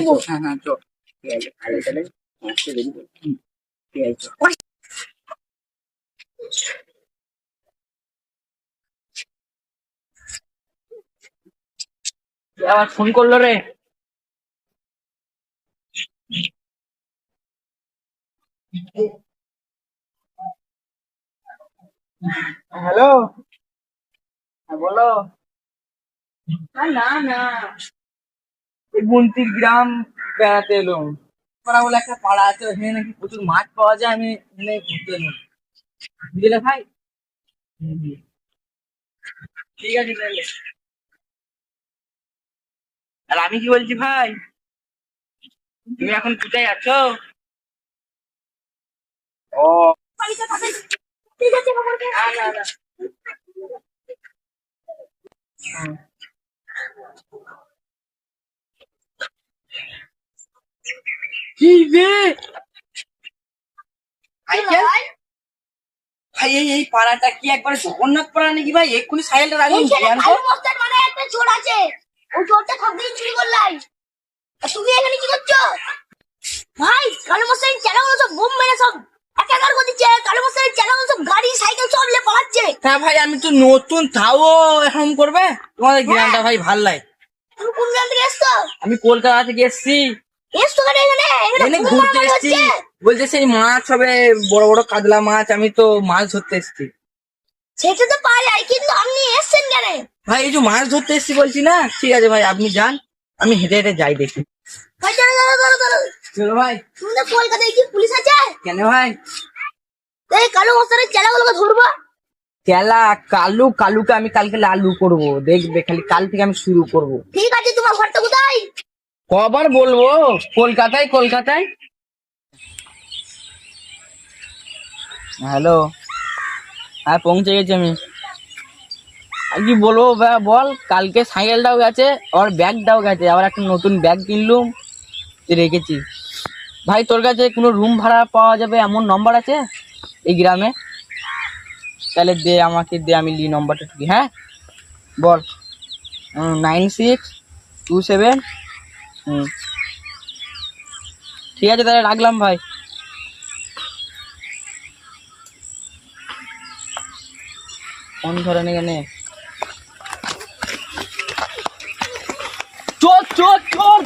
দেবো। হ্যাঁ হ্যাঁ চল ঠিক আছে তাহলে তাহলে আসতে দেরি করো। ঠিক আছে আবার ফোন করলো রে। হ্যালো, বলো। না না এই বন্তির গ্রাম বেড়াতে এলাম। পাড়া বলে একটা পাড়া আছে, ওখানে নাকি প্রচুর মাছ পাওয়া যায়, আমি ওখানে ঘুরতে এলাম। বুঝলে ভাই? হুম, হুম। ঠিক আছে তাহলে। আর আমি কি বলছি ভাই, তুমি এখন কোথায় আছো? ও ঠিক আছে বাবা। না না না। হুম। কি রে ভাই, ভাই ভাই এই পাড়াটা কি একবার জগন্নাথ পাড়া নাকি ভাই? এক্ষুনি সাইকেলটা রাখুন এইখানে জ্ঞান তো। কালু মস্তান মানে একটা চোর আছে। ওই চোরটা সবদিন চুরি করলাই। আর তুমি এখানে কি করছো? ভাই কালু মস্তানের চেলাগুলো সব বোম মেরে সব একাকার করে দিচ্ছে। কালু মস্তানের চেলাগুলো সব গাড়ি সাইকেল সব নিয়ে পালাচ্ছে। হ্যাঁ ভাই আমি তো নতুন, তাও এখন করবে। তোমাদের গ্রামটা ভাই ভাল লাগে। তুমি কোন গ্রাম থেকে এসছো? আমি কলকাতা থেকে এসছি, এসছো কেন এখানে? এখানে এখানে বোম ঘুরতে মারামারি এসছি। হচ্ছে। বলছে সেই মাছ হবে, বড় বড় কাতলা মাছ, আমি তো মাছ ধরতে এসছি। সেটা তো পাওয়া যায় কিন্তু আপনি এসছেন কেন? ভাই এই যে মাছ ধরতে এসছি বলছি না। ঠিক আছে ভাই আপনি যান, আমি হেঁটে হেঁটে যাই দেখি। ভাই দাঁড়াও দাঁড়াও দাঁড়াও দাঁড়াও। চলো ভাই। তোমাদের কলকাতায় কি পুলিশ আছে? কেন ভাই? এই কালু মস্তানের চেলাগুলোকে ধরবো। কেলা কালু, কালুকে আমি কালকে লালু করব, দেখবে খালি কাল থেকে আমি শুরু করব। ঠিক আছে তোমার ঘরটা কোথায়? কবার বলবো? কলকাতায় কলকাতায়। হ্যালো, হ্যাঁ পৌঁছে গেছি আমি। আর কি বলবো বল, কালকে সাইকেলটাও গেছে, আবার ব্যাগটাও গেছে, আবার একটা নতুন ব্যাগ কিনলুম, রেখেছি। ভাই তোর কাছে কোনো রুম ভাড়া পাওয়া যাবে এমন নম্বর আছে এই গ্রামে? তাহলে দে, আমাকে দে, আমি লি নম্বরটা ঠিক। হ্যাঁ বল। 9627। ঠিক আছে তাহলে রাখলাম ভাই। ফোন ধরেন এখানে। চোর চোর চোর।